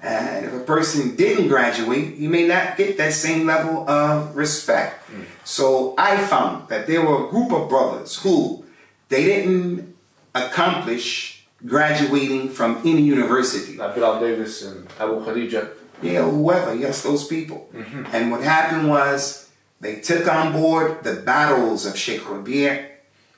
And if a person didn't graduate, he may not get that same level of respect. So I found that there were a group of brothers who they didn't accomplish graduating from any university. Like Bilal Davis and Abu Khadeejites. Yeah, whoever, yes, those people. And what happened was, they took on board the battles of Sheikh Rabi',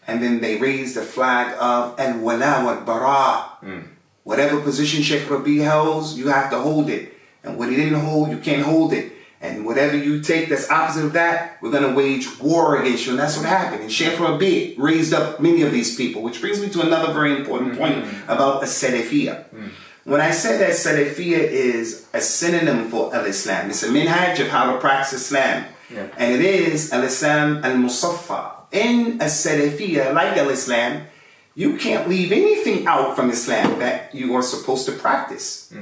and then they raised the flag of al-wala wal-bara'. Whatever position Sheikh Rabi' holds, you have to hold it. And what he didn't hold, you can't hold it. And whatever you take that's opposite of that, we're going to wage war against you. And that's what happened. And Sheikh Rabi' raised up many of these people, which brings me to another very important point about a-Salafiyya. When I said that Salafiyya is a synonym for al-Islam, it's a minhaj of how to practice Islam. And it is al-Islam al-Musaffa. In a Salafiyya, like al-Islam, you can't leave anything out from Islam that you are supposed to practice.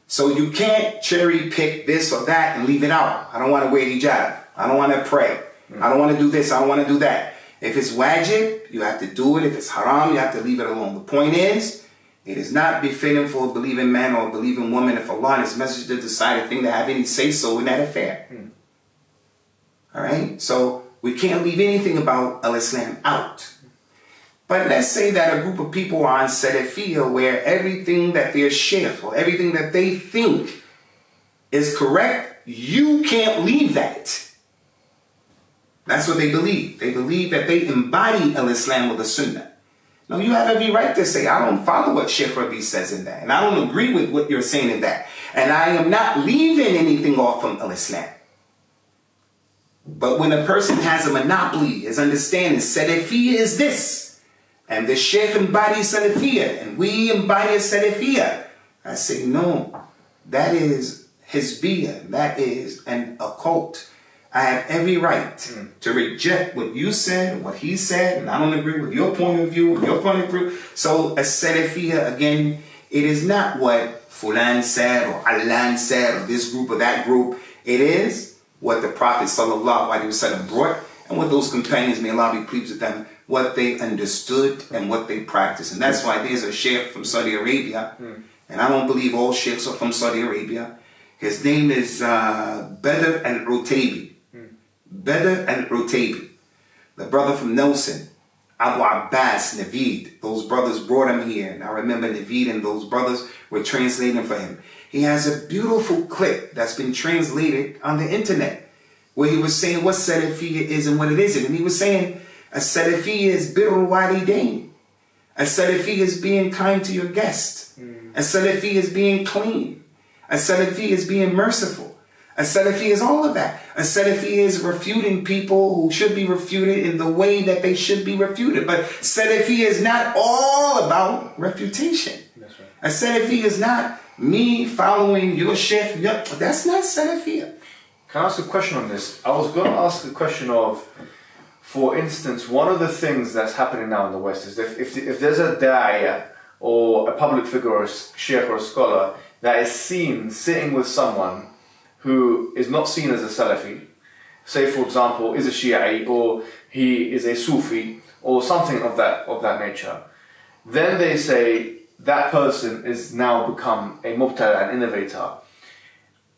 So you can't cherry pick this or that and leave it out. I don't want to wear hijab. I don't want to pray. I don't want to do this. I don't want to do that. If it's wajib, you have to do it. If it's haram, you have to leave it alone. The point is, it is not befitting for a believing man or a believing woman if Allah and His Messenger decide a thing to have any say-so in that affair. All right? So we can't leave anything about al-Islam out. But let's say that a group of people are on Salafiyya where everything that their sheikh or everything that they think is correct, you can't leave that. That's what they believe. They believe that they embody al-Islam or the Sunnah. No, you have every right to say, I don't follow what Sheikh Rabi says in that. And I don't agree with what you're saying in that. And I am not leaving anything off from al-Islam. But when a person has a monopoly, his understanding, Salafiyya is this. And the Sheikh embodies Salafiyya. And we embody Salafiyya. I say, no, that is Hizbiyya. That is an occult. I have every right to reject what you said, what he said, and I don't agree with your point of view, your point of view. So a Salafiyya, again, it is not what Fulan said or Alan said or this group or that group. It is what the Prophet ﷺ brought and what those companions, may Allah be pleased with them, what they understood and what they practiced. And that's why there's a sheikh from Saudi Arabia, and I don't believe all sheikhs are from Saudi Arabia. His name is Badr al-Utaybi. Badr al-Utaybi, the brother from Nelson, Abu Abbas, Naveed. Those brothers brought him here. And I remember Naveed and those brothers were translating for him. He has a beautiful clip that's been translated on the internet where he was saying what Salafiyya is and what it isn't. And he was saying a Salafiyya is birrul walidain. A Salafiyya is being kind to your guest. A Salafiyya is being clean. A Salafiyya is being merciful. A Salafi is all of that. A Salafi is refuting people who should be refuted in the way that they should be refuted. But Salafi is not all about refutation. That's right. A Salafi is not me following your sheikh. That's not Salafi. Can I ask a question on this? I was going to ask a question of, for instance, one of the things that's happening now in the West is if there's a da'iyah or a public figure or a sheikh or a scholar that is seen sitting with someone who is not seen as a Salafi, say for example is a Shi'i or he is a Sufi or something of that nature, then they say that person is now become a mubtala, an innovator.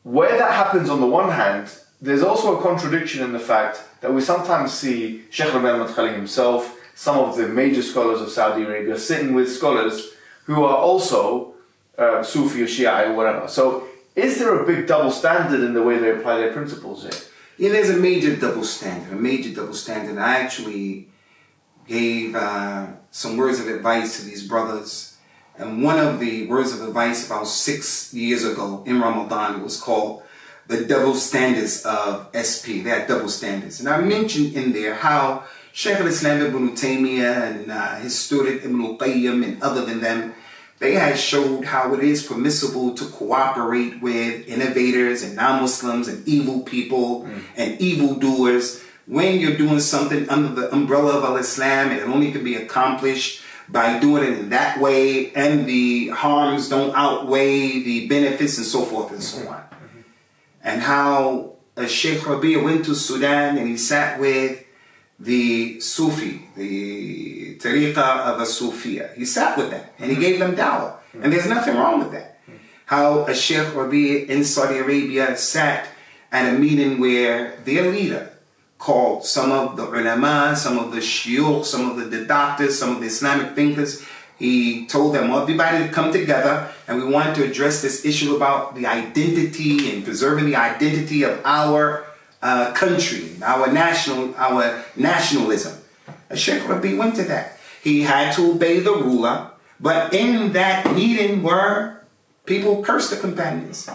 Where that happens on the one hand, there's also a contradiction in the fact that we sometimes see Sheikh Ahmed Khali himself, some of the major scholars of Saudi Arabia sitting with scholars who are also Sufi or Shi'i or whatever. So is there a big double standard in the way they apply their principles here? Yeah, there's a major double standard, I actually gave some words of advice to these brothers. And one of the words of advice about 6 years ago in Ramadan was called the double standards of SP. They had double standards. And I mentioned in there how Shaykh al-Islam ibn Taymiyyah and his student Ibn al-Qayyim and other than them, they had showed how it is permissible to cooperate with innovators and non-Muslims and evil people and evildoers when you're doing something under the umbrella of al-Islam, and it only can be accomplished by doing it in that way, and the harms don't outweigh the benefits and so forth and so on. And how Sheikh Rabi went to Sudan and he sat with the Sufi, the tariqah of a Sufiya. He sat with them and he gave them dawah. And there's nothing wrong with that. How a Sheikh Rabi in Saudi Arabia sat at a meeting where their leader called some of the ulama, some of the shuyukh, some of the doctors, some of the Islamic thinkers. He told them, well, everybody to come together and we wanted to address this issue about the identity and preserving the identity of our country, our nationalism. Sheikh Rabi went to that. He had to obey the ruler, but in that meeting were people cursed the companions.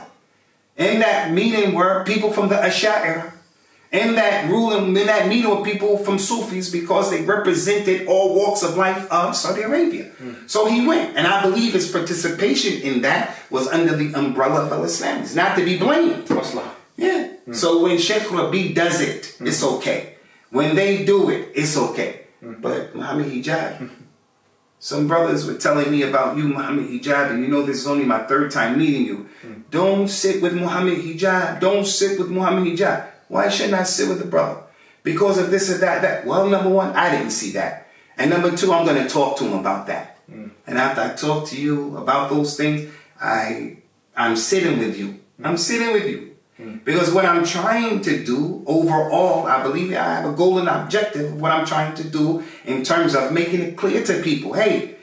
In that meeting were people from the Asha'ira. In that meeting were people from Sufis because they represented all walks of life of Saudi Arabia. So he went, and I believe his participation in that was under the umbrella of al-Islam. It's not to be blamed. Yeah. So when Sheikh Rabi does it, it's okay. When they do it, it's okay. But Muhammad Hijab, some brothers were telling me about you, Muhammad Hijab, and you know this is only my third time meeting you. Don't sit with Muhammad Hijab. Don't sit with Muhammad Hijab. Why shouldn't I sit with the brother? Because of this or that. Well, number one, I didn't see that. And number two, I'm going to talk to him about that. And after I talk to you about those things, I'm sitting with you. I'm sitting with you. Because what I'm trying to do overall, I believe I have a goal and objective of what I'm trying to do in terms of making it clear to people, hey,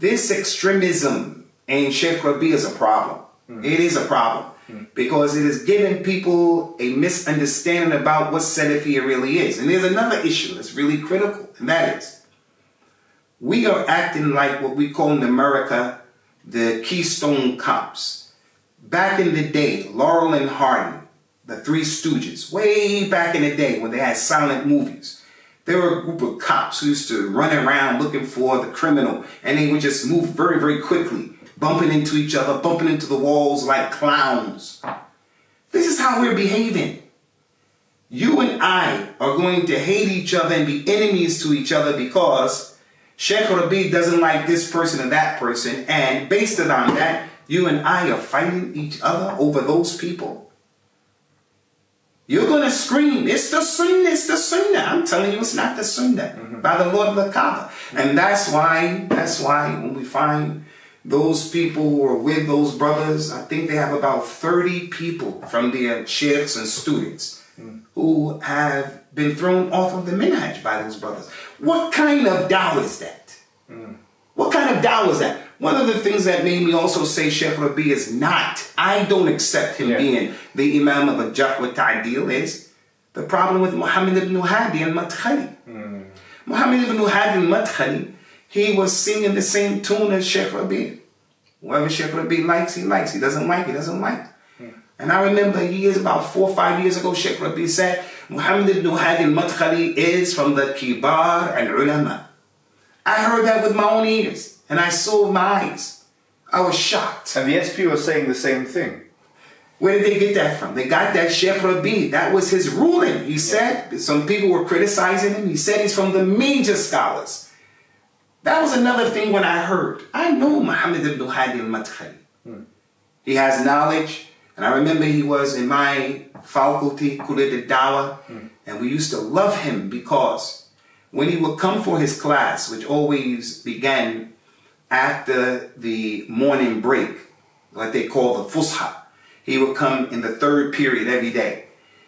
this extremism in Sheikh Rabi is a problem. It is a problem because it is giving people a misunderstanding about what Salafiyya really is. And there's another issue that's really critical, and that is we are acting like what we call in America the Keystone Cops. Back in the day, Laurel and Hardy, the Three Stooges, way back in the day when they had silent movies, there were a group of cops who used to run around looking for the criminal, and they would just move very, very quickly, bumping into each other, bumping into the walls like clowns. This is how we're behaving. You and I are going to hate each other and be enemies to each other because Sheikh Rabi doesn't like this person or that person, and based on that, you and I are fighting each other over those people. You're going to scream, it's the Sunnah, it's the Sunnah. I'm telling you, it's not the Sunnah by the Lord of the Kaaba. And that's why when we find those people who are with those brothers, I think they have about 30 people from their sheikhs and students who have been thrown off of the minhaj by those brothers. What kind of dawah is that? What kind of dawah is that? One of the things that made me also say Sheikh Rabi is not, I don't accept him being the Imam of al-Jarh wa Ta'deel, is the problem with Muhammad ibn Hadi al-Madkhali. Muhammad ibn Hadi al-Madkhali, he was singing the same tune as Sheikh Rabi. Whoever Sheikh Rabi likes, he likes. He doesn't like, he doesn't like. And I remember about 4 or 5 years ago, Sheikh Rabi said, Muhammad ibn Hadi al-Madkhali is from the Kibar al-Ulama. I heard that with my own ears. And I saw with my eyes. I was shocked. And the SP was saying the same thing. Where did they get that from? They got that Sheikh Rabi. That was his ruling. He said, some people were criticizing him. He said he's from the major scholars. That was another thing when I heard. I know Muhammad ibn Hadi al-Madkhali. He has knowledge. And I remember he was in my faculty, Kulit al-Dawa. And we used to love him because when he would come for his class, which always began after the morning break, what they call the fusha, he would come in the third period every day.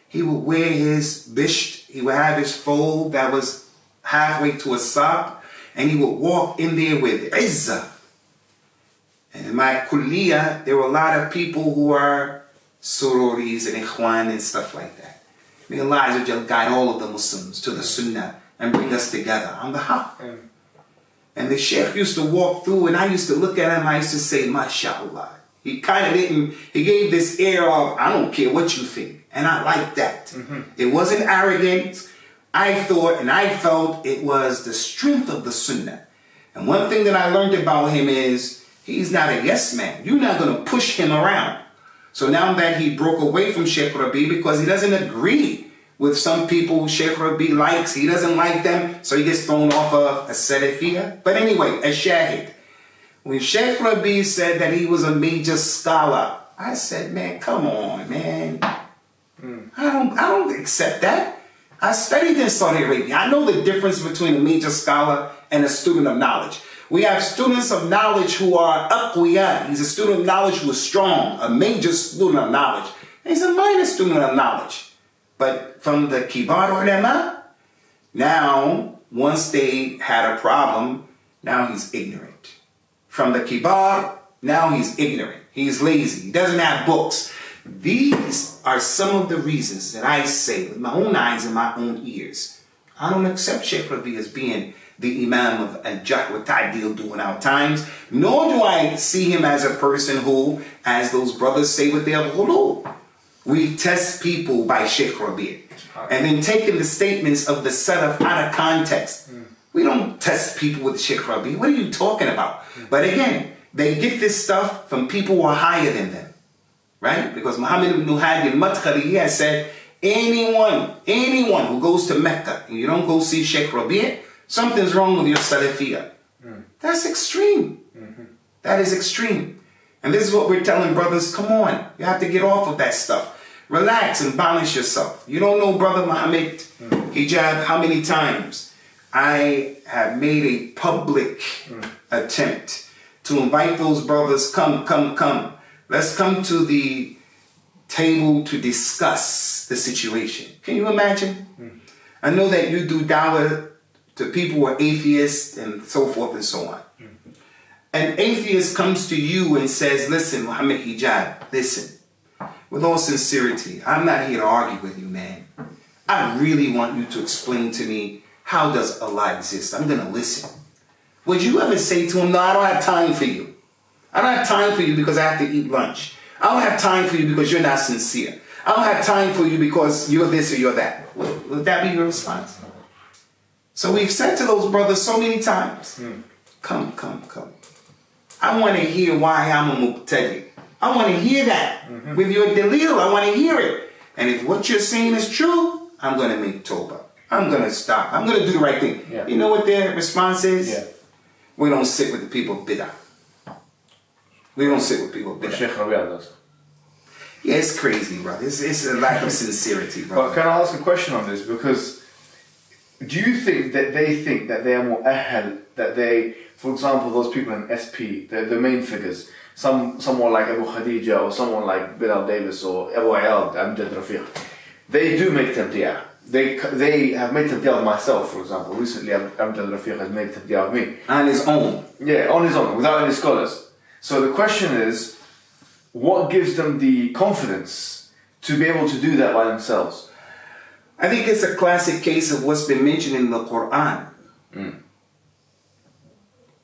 He would wear his bisht, he would have his fold that was halfway to a sock, and he would walk in there with izzah. And in my kulliyah, there were a lot of people who are suroris and ikhwan and stuff like that. May Allah guide all of the Muslims to the sunnah and bring us together on the haqq. And the sheikh used to walk through, and I used to look at him, I used to say, MashaAllah. He kind of didn't, he gave this air of, I don't care what you think. And I liked that. It wasn't arrogant. I thought and I felt it was the strength of the sunnah. And one thing that I learned about him is, he's not a yes man. You're not going to push him around. So now that he broke away from Sheikh Rabi because he doesn't agree with some people Sheikh Rabi likes, he doesn't like them, so he gets thrown off of a Salafiyya. But anyway, a shahid. When Sheikh Rabi said that he was a major scholar, I said, man, come on, man. I don't accept that. I studied in Saudi Arabia. I know the difference between a major scholar and a student of knowledge. We have students of knowledge who are aqwiya. He's a student of knowledge who is strong, a major student of knowledge. And he's a minor student of knowledge. But from the Kibar ulama, now, once they had a problem, now he's ignorant. From the Kibar, now he's ignorant. He's lazy. He doesn't have books. These are some of the reasons that I say with my own eyes and my own ears, I don't accept Sheikh Rabi as being the Imam of al-Jarh wa Ta'deel during our times, nor do I see him as a person who, as those brothers say with their ghulu, we test people by Sheikh Rabi. And then taking the statements of the Salaf out of context. We don't test people with Sheikh Rabi. What are you talking about? But again, they get this stuff from people who are higher than them. Right? Because Muhammad ibn Hadi al-Madkhali, he has said, anyone who goes to Mecca and you don't go see Sheikh Rabi', something's wrong with your Salafiyya. That's extreme. That is extreme. And this is what we're telling brothers, come on, you have to get off of that stuff. Relax and balance yourself. You don't know Brother Muhammad Hijab how many times I have made a public attempt to invite those brothers, come. Let's come to the table to discuss the situation. Can you imagine? I know that you do dawah to people who are atheists and so forth and so on. an atheist comes to you and says, listen, Muhammad Hijab, listen, with all sincerity, I'm not here to argue with you, man. I really want you to explain to me, how does Allah exist? I'm going to listen. Would you ever say to him, no, I don't have time for you. I don't have time for you because I have to eat lunch. I don't have time for you because you're not sincere. I don't have time for you because you're this or you're that. Would that be your response? So we've said to those brothers so many times, come. I want to hear why I'm a muqtadi. I want to hear that. With your dalil, I want to hear it. And if what you're saying is true, I'm going to make tawbah. I'm going to stop. I'm going to do the right thing. Yeah. You know what their response is? Yeah. We don't sit with the people of bid'ah. We don't sit with people of bid'ah. Yeah, it's crazy, brother. It's a lack of sincerity, brother. But can I ask a question on this? Because do you think that they are more ahl, that they, for example, those people in SP, the main figures, someone like Abu Khadija or someone like Bilal Davis or Abu Ayad, Amjad Rafiq, they do make tabdiyah. They have made tabdiyah of myself, for example. Recently, Amjad Rafiq has made tabdiyah of me. On his own? Yeah, on his own, without any scholars. So the question is, what gives them the confidence to be able to do that by themselves? I think it's a classic case of what's been mentioned in the Quran.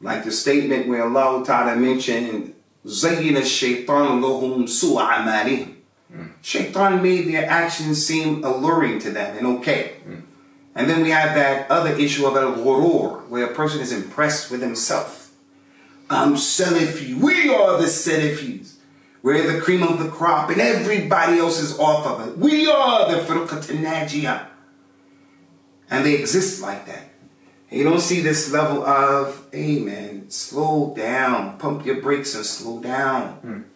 Like the statement where Allah Ta'ala mentioned, زَيِّنَ الشَّيْطَانُ لَهُمْ سُوءَ عَمَالِهِمْ. Shaitan made their actions seem alluring to them and okay. And then we have that other issue of al-ghurur, where a person is impressed with himself. I'm Salafi, we are the Salafis. We're the cream of the crop and everybody else is off of it. We are the firqat al-najiyah. And they exist like that. And you don't see this level of, hey man, slow down, pump your brakes and slow down.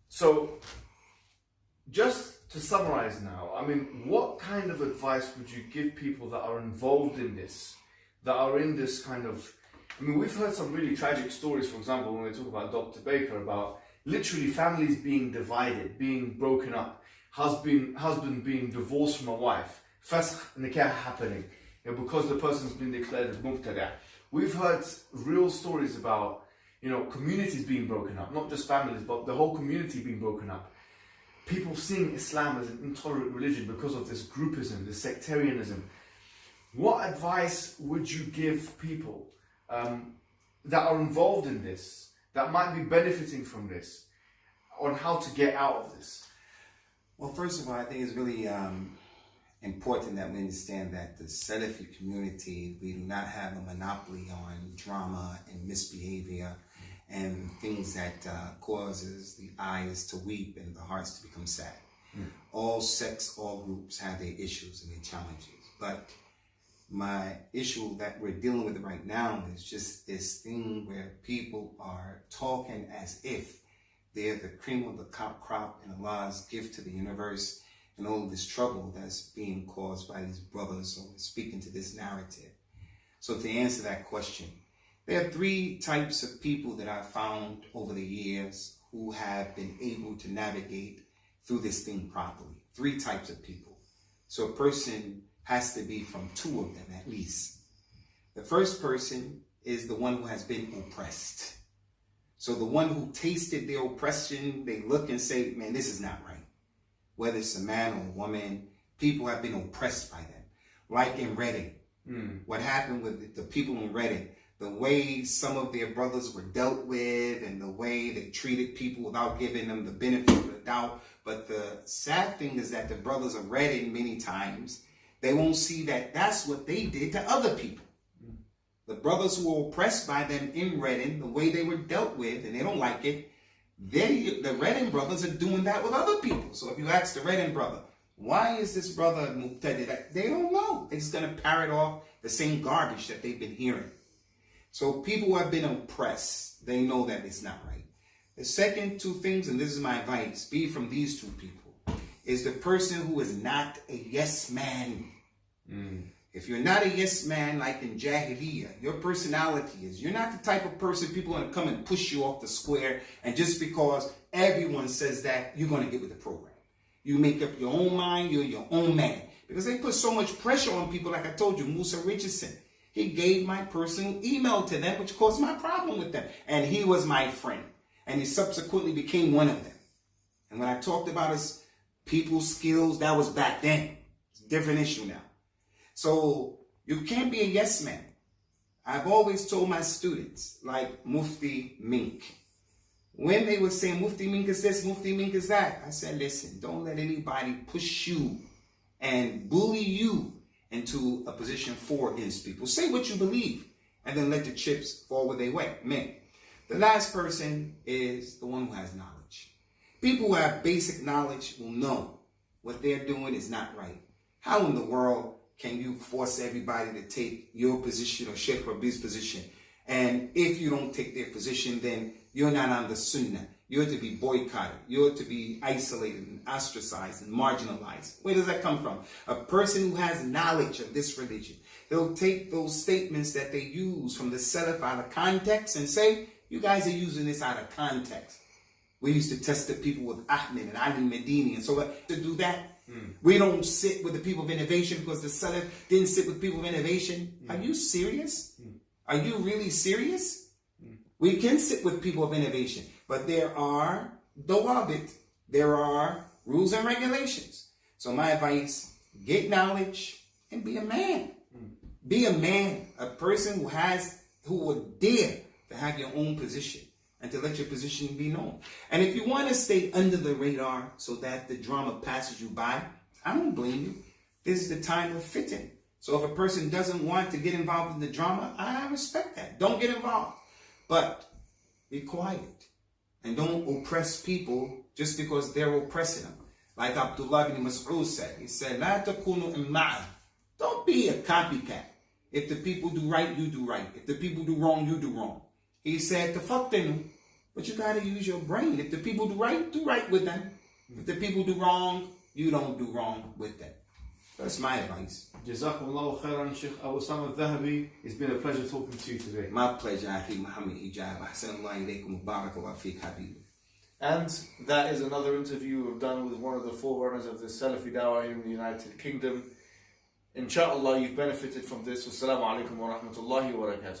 So, just to summarize now, I mean, what kind of advice would you give people that are involved in this, that are in this kind of, I mean, we've heard some really tragic stories, for example, when we talk about Dr. Baker, about literally families being divided, being broken up, husband being divorced from a wife, fasq nikah happening, because the person's been declared as mubtada'. We've heard real stories about, communities being broken up, not just families, but the whole community being broken up. People seeing Islam as an intolerant religion because of this groupism, this sectarianism. What advice would you give people that are involved in this, that might be benefiting from this, on how to get out of this? Well, first of all, I think it's really important that we understand that the Salafi community, we do not have a monopoly on drama and misbehavior and things that causes the eyes to weep and the hearts to become sad. All sects, all groups have their issues and their challenges. But my issue that we're dealing with right now is just this thing where people are talking as if they're the cream of the crop and Allah's gift to the universe, and all this trouble that's being caused by these brothers who are speaking to this narrative. So to answer that question, there are three types of people that I've found over the years who have been able to navigate through this thing properly. Three types of people. So a person has to be from two of them at least. The first person is the one who has been oppressed. So the one who tasted their oppression, they look and say, man, this is not right. Whether it's a man or a woman, people have been oppressed by them. Like in Reading, what happened with the people in Reading, the way some of their brothers were dealt with and the way they treated people without giving them the benefit of the doubt. But the sad thing is that the brothers of Reading, many times, they won't see that that's what they did to other people. The brothers who were oppressed by them in Reading, the way they were dealt with, and they don't like it, the Reading brothers are doing that with other people. So if you ask the Reading brother, why is this brother muqtadi? They don't know. They're just going to parrot off the same garbage that they've been hearing. So people who have been oppressed, they know that it's not right. The second two things, and this is my advice, be from these two people, is the person who is not a yes man. If you're not a yes man, like in Jahiliyyah, your personality is, you're not the type of person people are going to come and push you off the square, and just because everyone says that, you're going to get with the program. You make up your own mind, you're your own man. Because they put so much pressure on people, like I told you, Musa Richardson. He gave my personal email to them, which caused my problem with them. And he was my friend. And he subsequently became one of them. And when I talked about his people's skills, that was back then. It's a different issue now. So you can't be a yes man. I've always told my students, like Mufti Mink, when they were saying Mufti Mink is this, Mufti Mink is that, I said, listen, don't let anybody push you and bully you into a position for or against people. Say what you believe, and then let the chips fall where they went. Man, the last person is the one who has knowledge. People who have basic knowledge will know what they're doing is not right. How in the world can you force everybody to take your position or Sheikh Rabi's position? And if you don't take their position, then you're not on the sunnah. You're to be boycotted. You're to be isolated and ostracized and marginalized. Where does that come from? A person who has knowledge of this religion. They'll take those statements that they use from the Salaf out of context and say, you guys are using this out of context. We used to test the people with Ahmed and Ali Medini. And so to do that, we don't sit with the people of innovation because the Salaf didn't sit with people of innovation. Are you serious? Are you really serious? We can sit with people of innovation, but there are dawabit, there are rules and regulations. So my advice, get knowledge and be a man. Be a man, a person who would dare to have your own position and to let your position be known. And if you want to stay under the radar so that the drama passes you by, I don't blame you. This is the time of fitting. So if a person doesn't want to get involved in the drama, I respect that. Don't get involved. But be quiet and don't oppress people just because they're oppressing them. Like Abdullah ibn Mas'ud said, he said, "La takunu imma'a." Don't be a copycat. If the people do right, you do right. If the people do wrong, you do wrong. He said, "Tafattinu," but you got to use your brain. If the people do right with them. If the people do wrong, you don't do wrong with them. That's my advice. Jazakumullahu khairan, Sheikh Abu Usama al-Dhahabi. It's been a pleasure talking to you today. My pleasure, Akhi Muhammad Hijab. Ahsanallahu ilaykum, barakallahu feek, Habib. And that is another interview we've done with one of the forerunners of the Salafi Dawah here in the United Kingdom. Inshallah, you've benefited from this. Wassalamu alaikum wa rahmatullahi wa barakatuh.